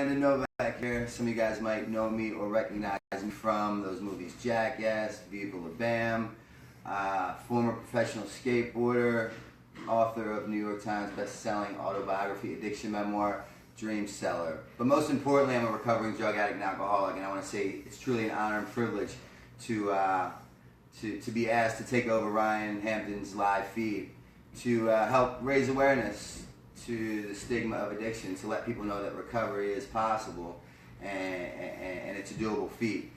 Novak here. Some of you guys might know me or recognize me from those movies Jackass, Vehicle of Bam, former professional skateboarder, author of New York Times best-selling autobiography, addiction memoir, Dream Seller. But most importantly, I'm a recovering drug addict and alcoholic, and I want to say it's truly an honor and privilege to be asked to take over Ryan Hampton's live feed to help raise awareness to the stigma of addiction, to let people know that recovery is possible and it's a doable feat.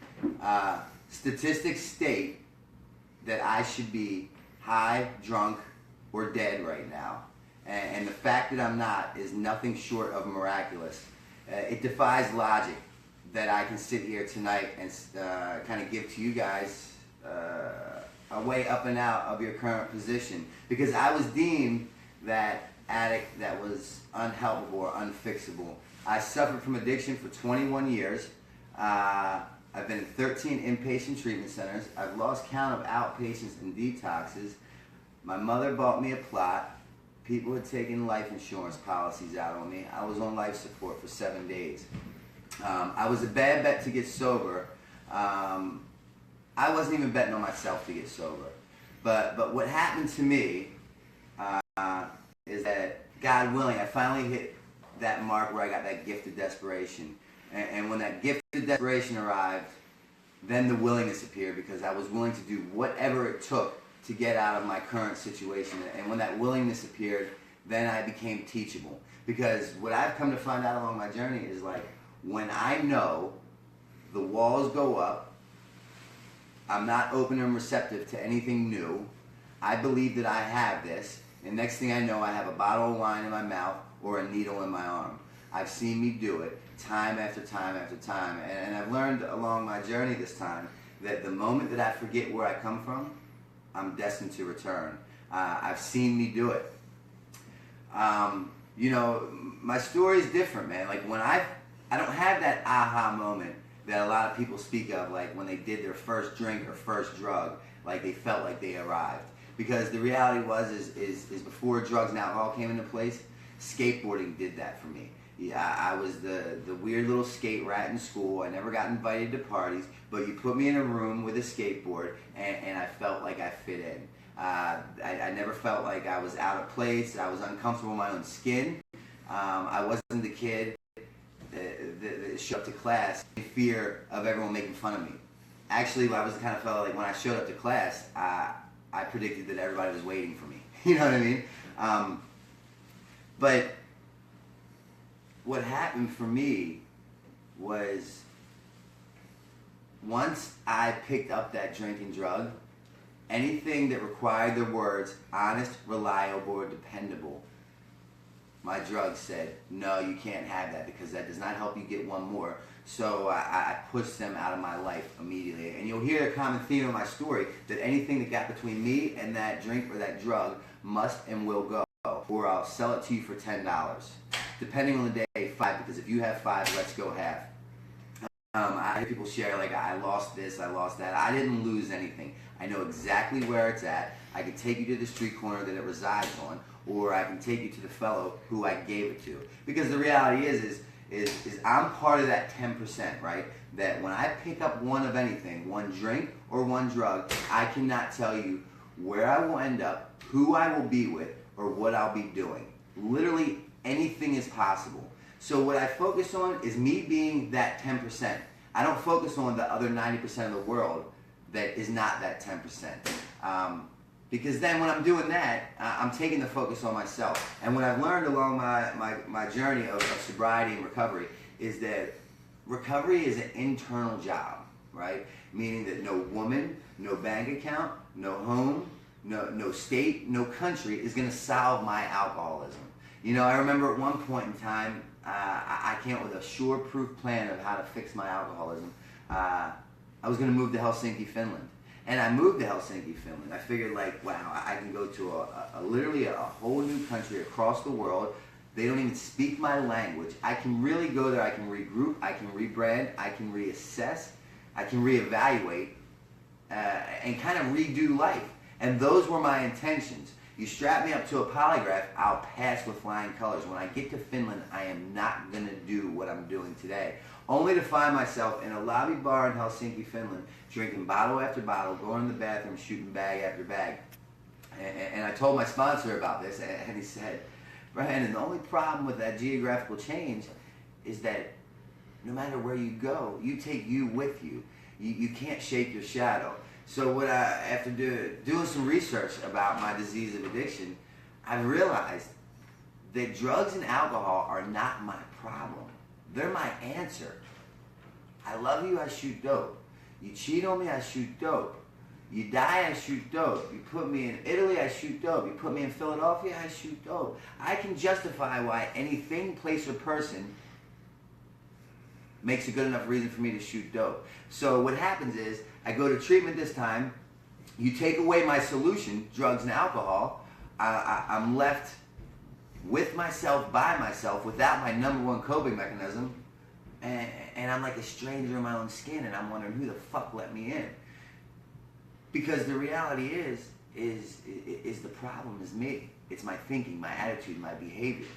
Statistics state that I should be high, drunk, or dead right now. And the fact that I'm not is nothing short of miraculous. It defies logic that I can sit here tonight and kind of give to you guys a way up and out of your current position, because I was deemed that addict that was unhelpable or unfixable. I suffered from addiction for 21 years. I've been in 13 inpatient treatment centers. I've lost count of outpatients and detoxes. My mother bought me a plot. People had taken life insurance policies out on me. I was on life support for 7 days. I was a bad bet to get sober. I wasn't even betting on myself to get sober. But what happened to me is that, God willing, I finally hit that mark where I got that gift of desperation. And when that gift of desperation arrived, then the willingness appeared, because I was willing to do whatever it took to get out of my current situation. And when that willingness appeared, then I became teachable. Because what I've come to find out along my journey is, like, when I know the walls go up, I'm not open and receptive to anything new, I believe that I have this, and next thing I know, I have a bottle of wine in my mouth or a needle in my arm. I've seen me do it time after time after time, and I've learned along my journey this time that the moment that I forget where I come from, I'm destined to return. I've seen me do it. You know, my story is different, man. Like, when I don't have that aha moment that a lot of people speak of, like when they did their first drink or first drug, like they felt like they arrived. Because the reality is before drugs and alcohol came into place, skateboarding did that for me. Yeah, I was the weird little skate rat in school. I never got invited to parties, but you put me in a room with a skateboard, and I felt like I fit in. I never felt like I was out of place. I was uncomfortable in my own skin. I wasn't the kid that showed up to class in fear of everyone making fun of me. Actually, I was the kind of fellow, like, when I showed up to class, I predicted that everybody was waiting for me. You know what I mean? But what happened for me was, once I picked up that drink and drug, anything that required the words honest, reliable, or dependable, my drug said, no, you can't have that, because that does not help you get one more. So I pushed them out of my life immediately. And you'll hear a common theme in my story, that anything that got between me and that drink or that drug must and will go, or I'll sell it to you for $10. Depending on the day, 5, because if you have 5, let's go half. I hear people share, like, I lost this, I lost that. I didn't lose anything. I know exactly where it's at. I can take you to the street corner that it resides on, or I can take you to the fellow who I gave it to. Because the reality is I'm part of that 10%, right? That when I pick up one of anything, one drink or one drug, I cannot tell you where I will end up, who I will be with, or what I'll be doing. Literally anything is possible. So what I focus on is me being that 10%. I don't focus on the other 90% of the world that is not that 10%. Because then when I'm doing that, I'm taking the focus on myself. And what I've learned along my journey of sobriety and recovery is that recovery is an internal job, right? Meaning that no woman, no bank account, no home, no state, no country is going to solve my alcoholism. You know, I remember at one point in time, I came up with a sure-proof plan of how to fix my alcoholism. I was going to move to Helsinki, Finland. And I moved to Helsinki, Finland. I figured, like, wow, I can go to literally a whole new country across the world. They don't even speak my language. I can really go there. I can regroup. I can rebrand. I can reassess. I can reevaluate and kind of redo life. And those were my intentions. You strap me up to a polygraph, I'll pass with flying colors. When I get to Finland, I am not going to do what I'm doing today. Only to find myself in a lobby bar in Helsinki, Finland, drinking bottle after bottle, going to the bathroom, shooting bag after bag. And I told my sponsor about this, and he said, Brandon, the only problem with that geographical change is that no matter where you go, you take you with you. You can't shake your shadow. So after doing some research about my disease of addiction, I realized that drugs and alcohol are not my problem. They're my answer. I love you, I shoot dope. You cheat on me, I shoot dope. You die, I shoot dope. You put me in Italy, I shoot dope. You put me in Philadelphia, I shoot dope. I can justify why anything, place, or person makes a good enough reason for me to shoot dope. So what happens is, I go to treatment this time, you take away my solution, drugs and alcohol, I'm left with myself, by myself, without my number one coping mechanism, and I'm like a stranger in my own skin, and I'm wondering who the fuck let me in. Because the reality is the problem is me. It's my thinking, my attitude, my behavior.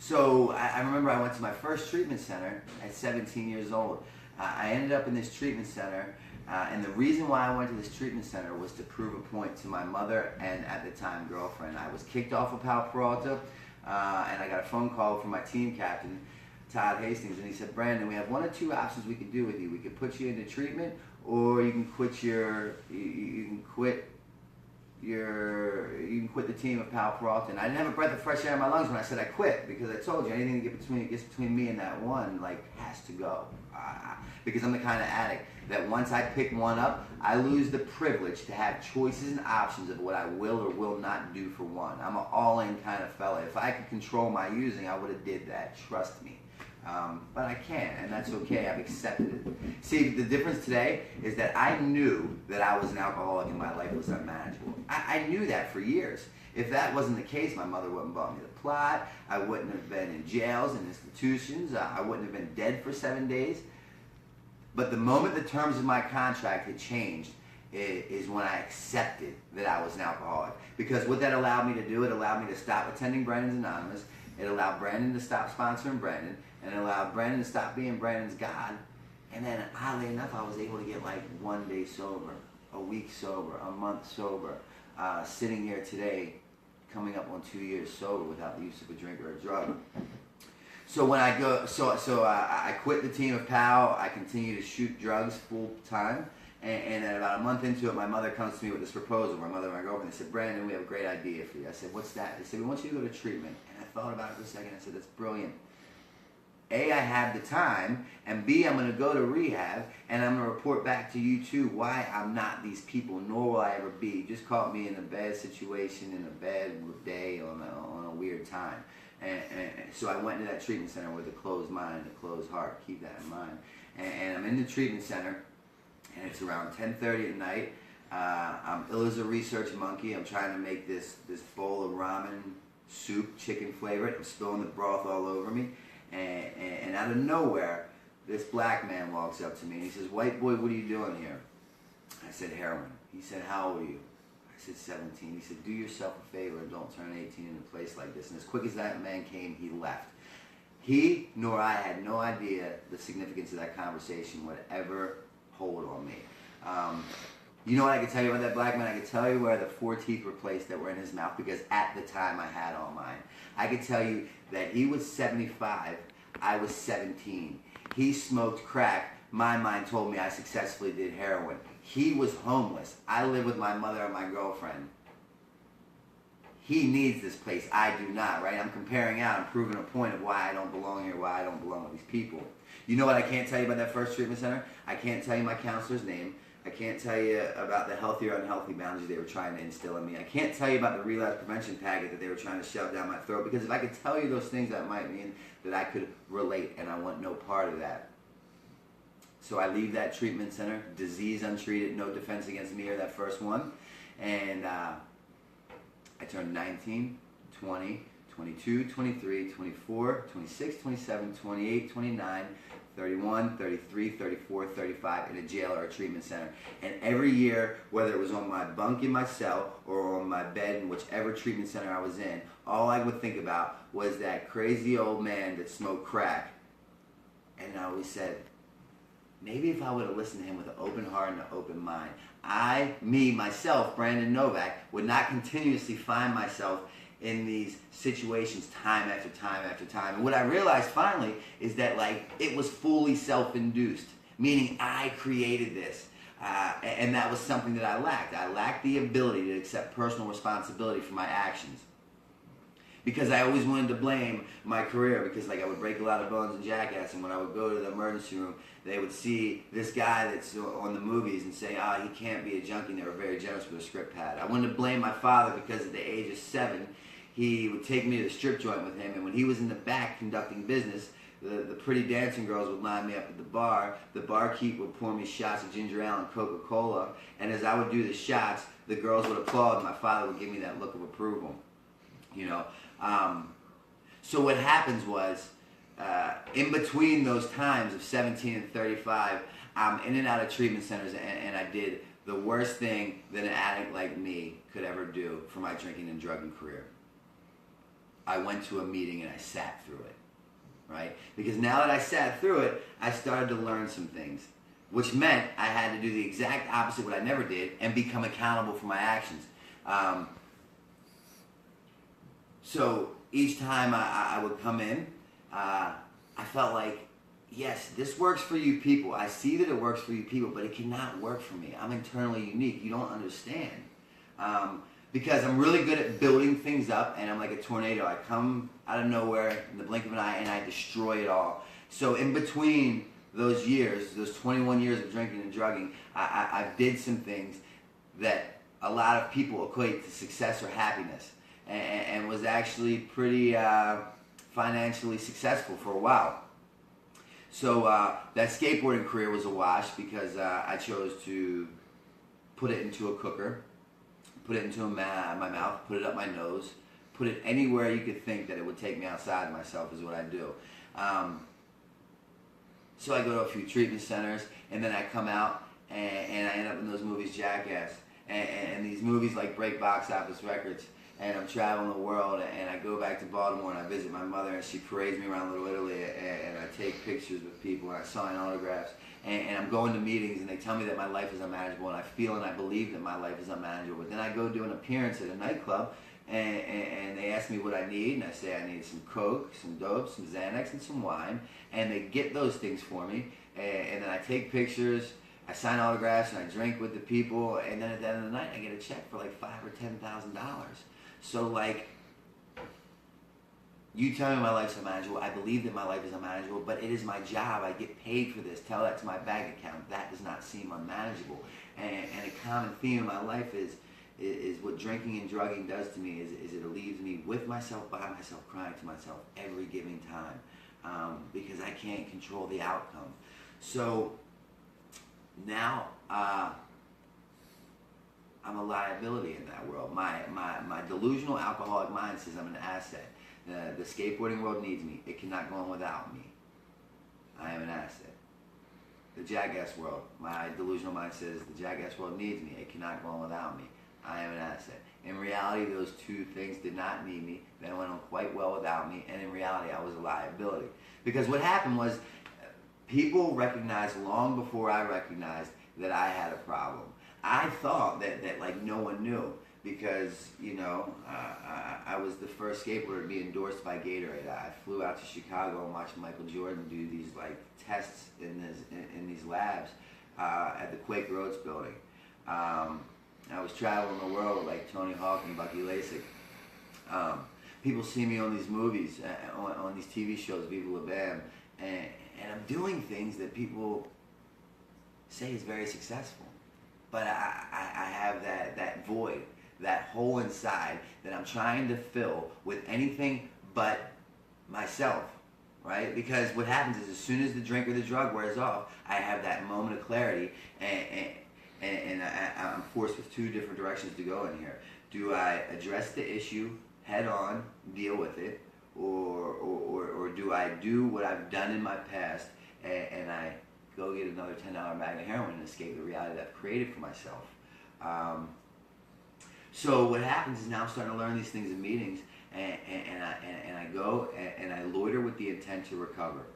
So I remember I went to my first treatment center at 17 years old. I ended up in this treatment center, and the reason why I went to this treatment center was to prove a point to my mother and, at the time, girlfriend. I was kicked off of Pal Peralta, and I got a phone call from my team captain, Todd Hastings, and he said, Brandon, we have one or two options we could do with you. We could put you into treatment, or you can quit the team of Pal Peralta. And I didn't have a breath of fresh air in my lungs when I said I quit, because I told you anything that gets between me and that one, has to go. Because I'm the kind of addict that once I pick one up, I lose the privilege to have choices and options of what I will or will not do for one. I'm an all-in kind of fella. If I could control my using, I would have did that. Trust me. But I can't, and that's okay. I've accepted it. See, the difference today is that I knew that I was an alcoholic and my life was unmanageable. I knew that for years. If that wasn't the case, my mother wouldn't have bought me the plot. I wouldn't have been in jails and institutions. I wouldn't have been dead for 7 days. But the moment the terms of my contract had changed is when I accepted that I was an alcoholic. Because what that allowed me to do, it allowed me to stop attending Brandon's Anonymous. It allowed Brandon to stop sponsoring Brandon. And it allowed Brandon to stop being Brandon's God. And then, oddly enough, I was able to get 1 day sober, a week sober, a month sober. Sitting here today, coming up on 2 years sober without the use of a drink or a drug. So when I go, I quit the team of PAL. I continue to shoot drugs full time. And then about a month into it, my mother comes to me with this proposal. My mother and my girlfriend, they said, Brandon, we have a great idea for you. I said, what's that? They said, we want you to go to treatment. And I thought about it for a second. I said, that's brilliant. A, I have the time, and B, I'm going to go to rehab, and I'm going to report back to you too why I'm not these people, nor will I ever be. You just caught me in a bad situation, in a bad day, on a weird time. And so I went to that treatment center with a closed mind and a closed heart. Keep that in mind. And I'm in the treatment center, and it's around 10:30 at night. I'm ill as a research monkey. I'm trying to make this bowl of ramen soup, chicken flavored. I'm spilling the broth all over me. And out of nowhere, this black man walks up to me and he says, white boy, what are you doing here? I said, heroin. He said, how old are you? I said, 17. He said, do yourself a favor and don't turn 18 in a place like this. And as quick as that man came, he left. He nor I had no idea the significance of that conversation would ever hold on me. You know what I can tell you about that black man? I can tell you where the 4 teeth were placed that were in his mouth, because at the time I had all mine. I could tell you that he was 75, I was 17. He smoked crack. My mind told me I successfully did heroin. He was homeless. I live with my mother and my girlfriend. He needs this place. I do not, right? I'm comparing out. I'm proving a point of why I don't belong here, why I don't belong with these people. You know what I can't tell you about that first treatment center? I can't tell you my counselor's name. I can't tell you about the healthy or unhealthy boundaries they were trying to instill in me. I can't tell you about the relapse prevention packet that they were trying to shove down my throat, because if I could tell you those things, that might mean that I could relate, and I want no part of that. So I leave that treatment center, disease untreated, no defense against me or that first one, and I turned 19, 20, 22, 23, 24, 26, 27, 28, 29, 31, 33, 34, 35 in a jail or a treatment center. And every year, whether it was on my bunk in my cell or on my bed in whichever treatment center I was in, all I would think about was that crazy old man that smoked crack. And I always said, maybe if I would have listened to him with an open heart and an open mind, myself, Brandon Novak, would not continuously find myself in these situations time after time after time. And what I realized finally is that it was fully self-induced, meaning I created this. And that was something that I lacked. I lacked the ability to accept personal responsibility for my actions. Because I always wanted to blame my career, because I would break a lot of bones in Jackass, and when I would go to the emergency room, they would see this guy that's on the movies and say, he can't be a junkie, and they were very generous with a script pad. I wanted to blame my father because at the age of 7, he would take me to the strip joint with him, and when he was in the back conducting business, the pretty dancing girls would line me up at the bar. The barkeep would pour me shots of ginger ale and Coca-Cola, and as I would do the shots, the girls would applaud, and my father would give me that look of approval. So what happens was, in between those times of 17 and 35, I'm in and out of treatment centers, and I did the worst thing that an addict like me could ever do for my drinking and drugging career. I went to a meeting and I sat through it, right? Because now that I sat through it, I started to learn some things, which meant I had to do the exact opposite of what I never did and become accountable for my actions. So each time I would come in, I felt like, yes, this works for you people. I see that it works for you people, but it cannot work for me. I'm internally unique. You don't understand. Because I'm really good at building things up, and I'm like a tornado. I come out of nowhere in the blink of an eye, and I destroy it all. So in between those years, those 21 years of drinking and drugging, I did some things that a lot of people equate to success or happiness, and was actually pretty financially successful for a while. So that skateboarding career was a wash because I chose to put it into a cooker, put it into my mouth, put it up my nose, put it anywhere you could think that it would take me outside myself is what I do. So I go to a few treatment centers, and then I come out, and I end up in those movies, Jackass, and these movies break box office records. And I'm traveling the world, and I go back to Baltimore, and I visit my mother, and she parades me around Little Italy, and I take pictures with people, and I sign autographs, and I'm going to meetings, and they tell me that my life is unmanageable, and I feel and I believe that my life is unmanageable. But then I go do an appearance at a nightclub, and they ask me what I need, and I say I need some Coke, some dope, some Xanax, and some wine, and they get those things for me, and then I take pictures, I sign autographs, and I drink with the people, and then at the end of the night, I get a check for $5,000 or $10,000. So you tell me my life's unmanageable. I believe that my life is unmanageable, but it is my job. I get paid for this. Tell that to my bank account. That does not seem unmanageable. And a common theme in my life is what drinking and drugging does to me is it leaves me with myself, by myself, crying to myself every given time because I can't control the outcome. So now I'm a liability in that world. My delusional alcoholic mind says I'm an asset. The skateboarding world needs me. It cannot go on without me. I am an asset. The Jackass world, my delusional mind says the Jackass world needs me. It cannot go on without me. I am an asset. In reality, those two things did not need me. They went on quite well without me, and in reality, I was a liability. Because what happened was, people recognized long before I recognized that I had a problem. I thought that no one knew because, I was the first skateboarder to be endorsed by Gatorade. I flew out to Chicago and watched Michael Jordan do these tests in these labs at the Quaker Oats building. I was traveling the world with Tony Hawk and Bucky Lasik. People see me on these movies, on these TV shows, Viva La Bam, and I'm doing things that people say is very successful. But I have that void, that hole inside that I'm trying to fill with anything but myself, right? Because what happens is as soon as the drink or the drug wears off, I have that moment of clarity, and I'm forced with two different directions to go in here. Do I address the issue head on, deal with it, or do I do what I've done in my past and I go get another $10 bag of heroin and escape the reality that I've created for myself. So what happens is now I'm starting to learn these things in meetings, and I go and I loiter with the intent to recover.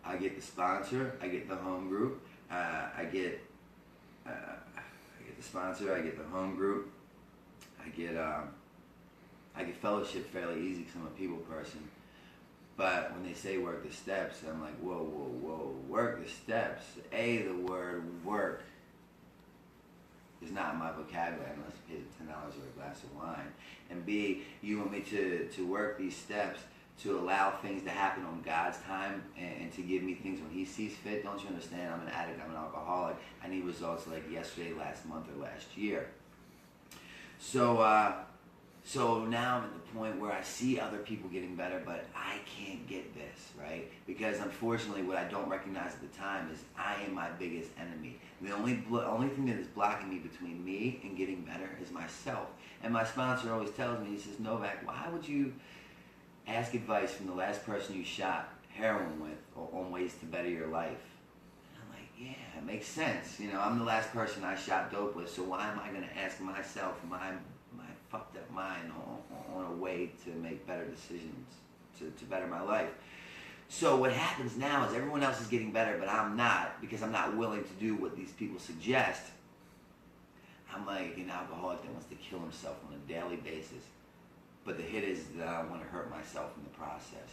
I get the sponsor, I get the home group, I get the sponsor, I get the home group, I get fellowship fairly easy because I'm a people person. But when they say work the steps, I'm like, whoa, whoa, whoa, work the steps. A, the word work is not in my vocabulary unless I pay the $10 or a glass of wine. And B, you want me to work these steps to allow things to happen on God's time and to give me things when He sees fit. Don't you understand? I'm an addict, I'm an alcoholic. I need results like yesterday, last month, or last year. So now I'm at the point where I see other people getting better, but I can't get this, right? Because unfortunately what I don't recognize at the time is I am my biggest enemy. The only thing that is blocking me between me and getting better is myself. And my sponsor always tells me, he says, Novak, why would you ask advice from the last person you shot heroin with on ways to better your life? And I'm like, yeah, it makes sense. You know, I'm the last person I shot dope with, so why am I going to ask myself my fucked up mind on a way to make better decisions to better my life? So what happens now is everyone else is getting better, but I'm not, because I'm not willing to do what these people suggest. I'm like an alcoholic that wants to kill himself on a daily basis. But the hit is that I don't want to hurt myself in the process.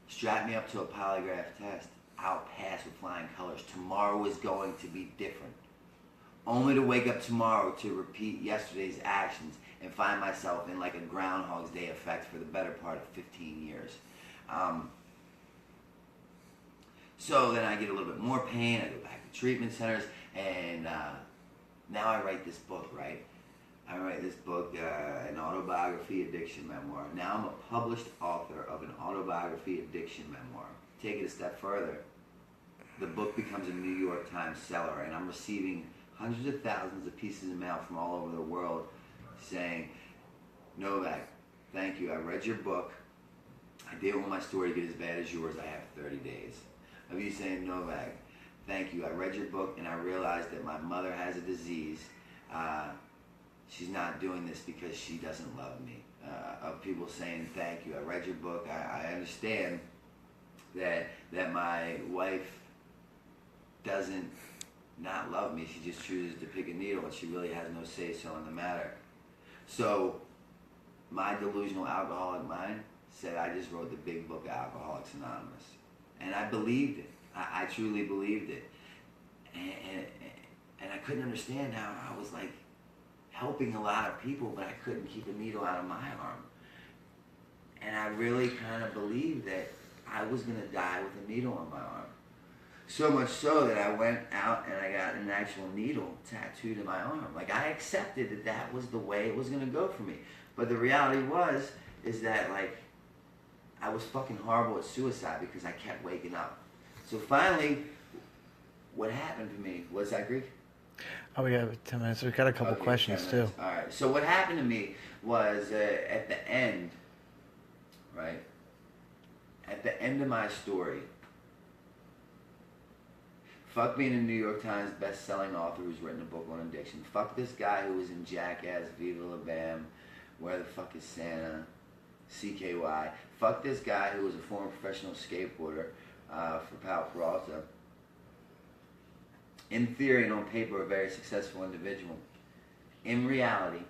Strap me up to a polygraph test. I'll pass with flying colors. Tomorrow is going to be different. Only to wake up tomorrow to repeat yesterday's actions and find myself in like a Groundhog's Day effect for the better part of 15 years. So then I get a little bit more pain. I go back to treatment centers, and now I write this book, right? I write this book, an autobiography addiction memoir. Now I'm a published author of an autobiography addiction memoir. Take it a step further. The book becomes a New York Times seller, and I'm receiving hundreds of thousands of pieces of mail from all over the world saying, Novak, thank you. I read your book. I didn't want my story to get as bad as yours. I have 30 days. Of you saying, Novak, thank you. I read your book, and I realized that my mother has a disease. She's not doing this because she doesn't love me. Of people saying, thank you. I read your book. I understand that my wife doesn't not love me. She just chooses to pick a needle, and she really has no say-so in the matter. So my delusional alcoholic mind said I just wrote the big book of Alcoholics Anonymous. And I believed it. I truly believed it. And I couldn't understand how I was like helping a lot of people, but I couldn't keep a needle out of my arm. And I really kind of believed that I was going to die with a needle on my arm. So much so that I went out and I got an actual needle tattooed in my arm. Like, I accepted that that was the way it was going to go for me. But the reality is that, like, I was fucking horrible at suicide because I kept waking up. So finally, what happened to me was that Greek? Oh, we got 10 minutes. We've got a couple questions, too. All right. So what happened to me was at the end, right? At the end of my story, fuck being a New York Times best-selling author who's written a book on addiction. Fuck this guy who was in Jackass, Viva La Bam, Where the Fuck is Santa, CKY. Fuck this guy who was a former professional skateboarder for Pal Peralta. In theory and on paper, a very successful individual. In reality,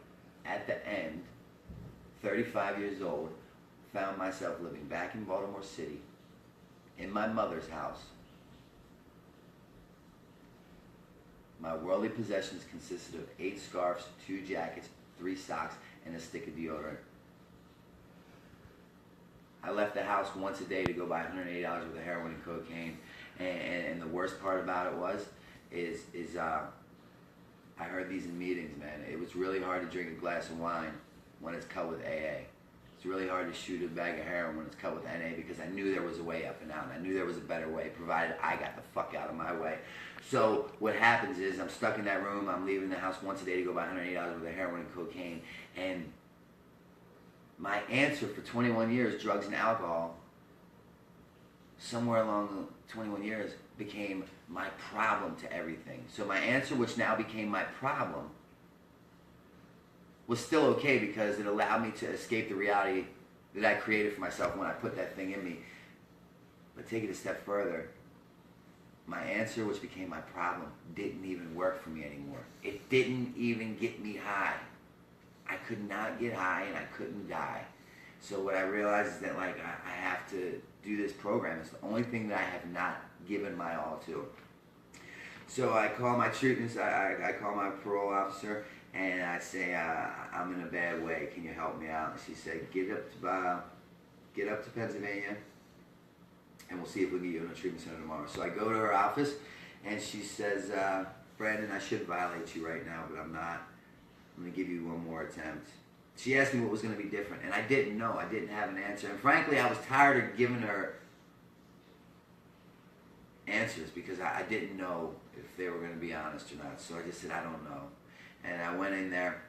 at the end, 35 years old, found myself living back in Baltimore City, in my mother's house. My worldly possessions consisted of 8 scarves, 2 jackets, 3 socks, and a stick of deodorant. I left the house once a day to go buy $180 worth of heroin and cocaine. And the worst part about it is I heard these in meetings, man. It was really hard to drink a glass of wine when it's cut with AA. It's really hard to shoot a bag of heroin when it's cut with NA, because I knew there was a way up and out, and I knew there was a better way, provided I got the fuck out of my way. So what happens is I'm stuck in that room. I'm leaving the house once a day to go buy $180 worth of heroin and cocaine, and my answer for 21 years, drugs and alcohol, somewhere along the 21 years, became my problem to everything. So my answer, which now became my problem, was still okay because it allowed me to escape the reality that I created for myself when I put that thing in me. But take it a step further. My answer, which became my problem, didn't even work for me anymore. It didn't even get me high. I could not get high and I couldn't die. So what I realized is that I have to do this program. It's the only thing that I have not given my all to. So I call my treatments, I call my parole officer and I say, I'm in a bad way, can you help me out? And she said, get up to Pennsylvania and we'll see if we can get you in a treatment center tomorrow. So I go to her office and she says, Brandon, I should violate you right now, but I'm not. I'm going to give you one more attempt. She asked me what was going to be different, and I didn't know. I didn't have an answer. And frankly, I was tired of giving her answers because I didn't know if they were going to be honest or not. So I just said, I don't know. And I went in there,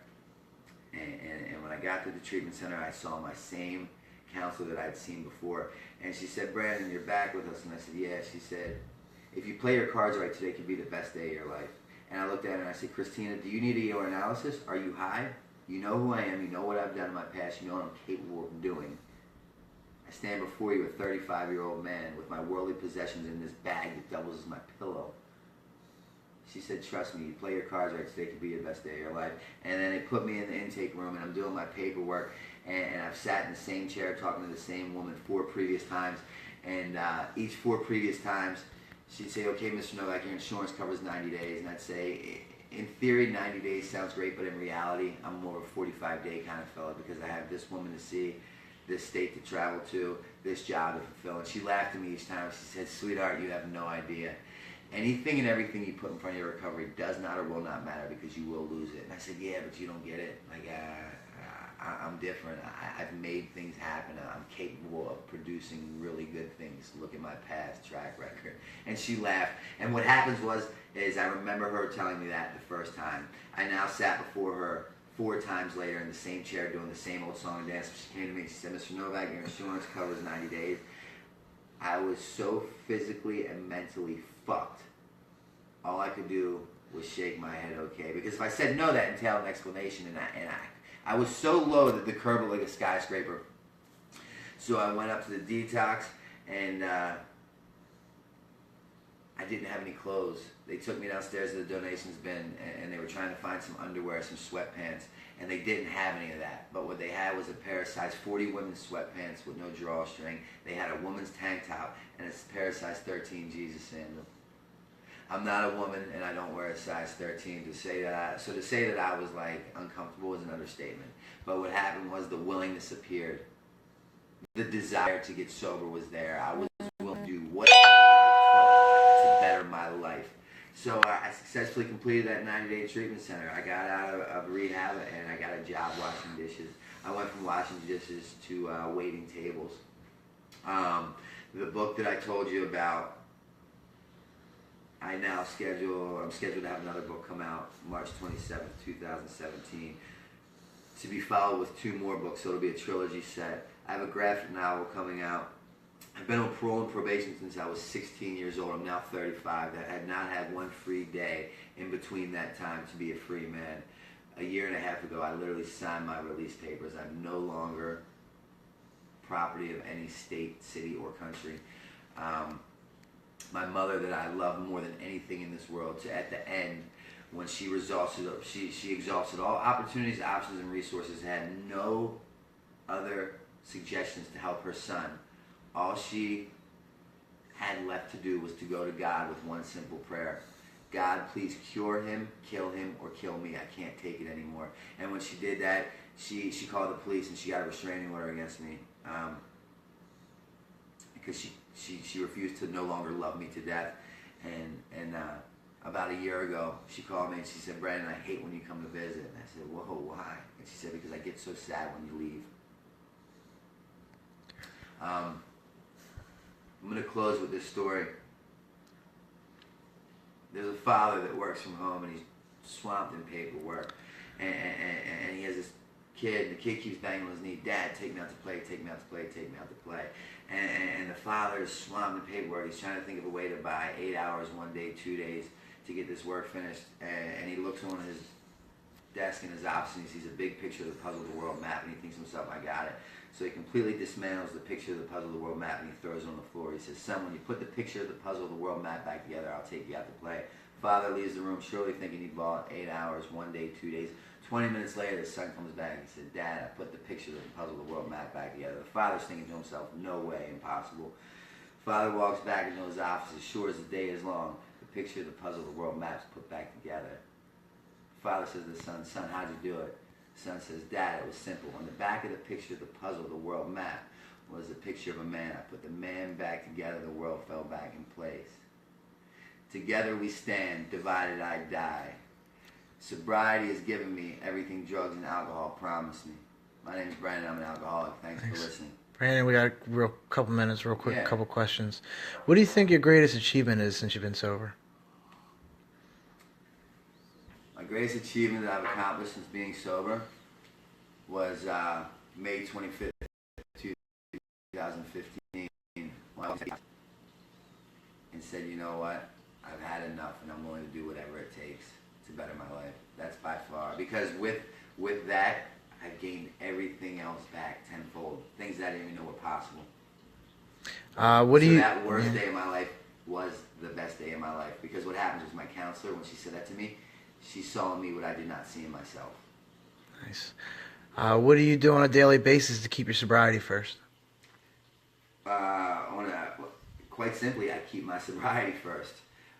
and when I got to the treatment center, I saw my same counselor that I'd seen before. And she said, Brandon, you're back with us. And I said, yeah. She said, if you play your cards right, today could be the best day of your life. And I looked at her and I said, Christina, do you need a ER analysis? Are you high? You know who I am. You know what I've done in my past. You know what I'm capable of doing. I stand before you, a 35-year-old man, with my worldly possessions in this bag that doubles as my pillow. She said, trust me, you play your cards right, today could be the best day of your life. And then they put me in the intake room, and I'm doing my paperwork, and I've sat in the same chair talking to the same woman 4 previous times. And each 4 previous times, she'd say, okay, Mr. Novak, your insurance covers 90 days. And I'd say, in theory, 90 days sounds great, but in reality, I'm more of a 45-day kind of fella because I have this woman to see, this state to travel to, this job to fulfill. And she laughed at me each time. She said, sweetheart, you have no idea. Anything and everything you put in front of your recovery does not or will not matter because you will lose it. And I said, yeah, but you don't get it. I'm different. I've made things happen. I'm capable of producing really good things. Look at my past track record. And she laughed. And what happens is I remember her telling me that the first time. I now sat before her 4 times later in the same chair doing the same old song and dance. She came to me and she said, Mr. Novak, your insurance covers 90 days. I was so physically and mentally fucked. All I could do was shake my head okay. Because if I said no, that entailed an explanation, and I was so low that the curb looked like a skyscraper. So I went up to the detox, and I didn't have any clothes. They took me downstairs to the donations bin, and they were trying to find some underwear, some sweatpants, and they didn't have any of that. But what they had was a pair of size 40 women's sweatpants with no drawstring. They had a woman's tank top and a pair of size 13 Jesus sandals. I'm not a woman, and I don't wear a size 13. To say that I was uncomfortable is an understatement. But what happened was the willingness appeared. The desire to get sober was there. I was willing to do whatever to better my life. So I successfully completed that 90-day treatment center. I got out of rehab, and I got a job washing dishes. I went from washing dishes to waiting tables. The book that I told you about, I'm scheduled to have another book come out March 27th, 2017, to be followed with 2 more books, so it'll be a trilogy set. I have a graphic novel coming out. I've been on parole and probation since I was 16 years old. I'm now 35. I had not had one free day in between that time to be a free man. A year and a half ago, I literally signed my release papers. I'm no longer property of any state, city, or country. My mother, that I love more than anything in this world, at the end, when she exhausted all opportunities, options, and resources, had no other suggestions to help her son. All she had left to do was to go to God with one simple prayer. God, please cure him, or kill me. I can't take it anymore. And when she did that, she called the police and she got a restraining order against me. Because she refused to no longer love me to death. And about a year ago, she called me and she said, Brandon, I hate when you come to visit. And I said, whoa, why? And she said, because I get so sad when you leave. I'm going to close with this story. There's a father that works from home and he's swamped in paperwork. And he has this kid, and the kid keeps banging on his knee, Dad, take me out to play, take me out to play, take me out to play. And the father's swamped in paperwork. He's trying to think of a way to buy 8 hours, 1 day, 2 days to get this work finished. And he looks on his desk in his office and he sees a big picture of the puzzle of the world map, and he thinks to himself, I got it. So he completely dismantles the picture of the puzzle of the world map and he throws it on the floor. He says, son, when you put the picture of the puzzle of the world map back together, I'll take you out to play. Father leaves the room, surely thinking he bought 8 hours, 1 day, 2 days. 20 minutes later, the son comes back and he said, Dad, I put the picture of the puzzle of the world map back together. The father's thinking to himself, no way, impossible. Father walks back into his office, as sure as the day is long. The picture of the puzzle of the world map's put back together. Father says to the son, son, how'd you do it? The son says, Dad, it was simple. On the back of the picture of the puzzle of the world map was a picture of a man. I put the man back together, the world fell back in place. Together we stand, divided I die. Sobriety has given me everything drugs and alcohol promised me. My name is Brandon, I'm an alcoholic. Thanks for listening. Brandon, we got a couple minutes, real quick, couple questions. What do you think your greatest achievement is since you've been sober? My greatest achievement that I've accomplished since being sober was May 25th, 2015, when I was and said, you know what, I've had enough and I'm willing to do whatever it takes to better my life. That's by far, because with that, I've gained everything else back tenfold, things that I didn't even know were possible. That worst day of my life was the best day of my life, because what happens was my counselor, when she said that to me, she saw in me what I did not see in myself. Nice. What do you do on a daily basis to keep your sobriety first? Quite simply, I keep my sobriety first.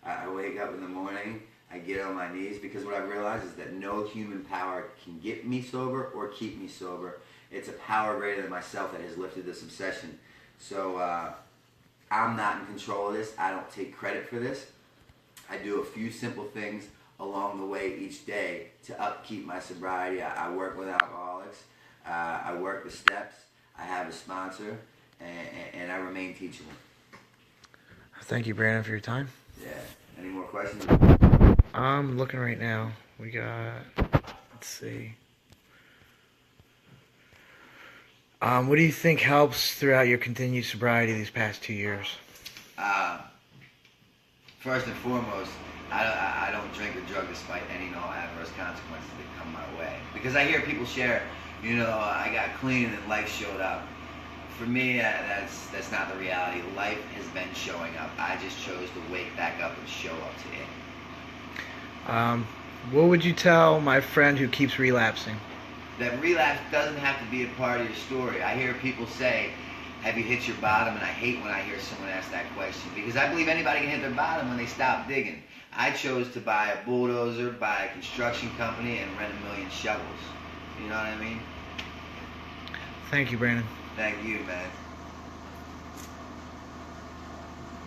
I wake up in the morning, I get on my knees, because what I've realized is that no human power can get me sober or keep me sober. It's a power greater than myself that has lifted this obsession. So I'm not in control of this. I don't take credit for this. I do a few simple things along the way each day to upkeep my sobriety. I work with alcoholics. I work the steps. I have a sponsor, and I remain teachable. Thank you, Brandon, for your time. Yeah. Any more questions? I'm looking right now. We got, let's see. What do you think helps throughout your continued sobriety these past 2 years? First and foremost, I don't drink or drug despite any and all adverse consequences that come my way. Because I hear people share, you know, I got clean and then life showed up. For me, that's not the reality. Life has been showing up. I just chose to wake back up and show up to it. What would you tell my friend who keeps relapsing? That relapse doesn't have to be a part of your story. I hear people say, have you hit your bottom? And I hate when I hear someone ask that question, because I believe anybody can hit their bottom when they stop digging. I chose to buy a bulldozer, buy a construction company, and rent 1 million shovels. You know what I mean? Thank you, Brandon. Thank you, man.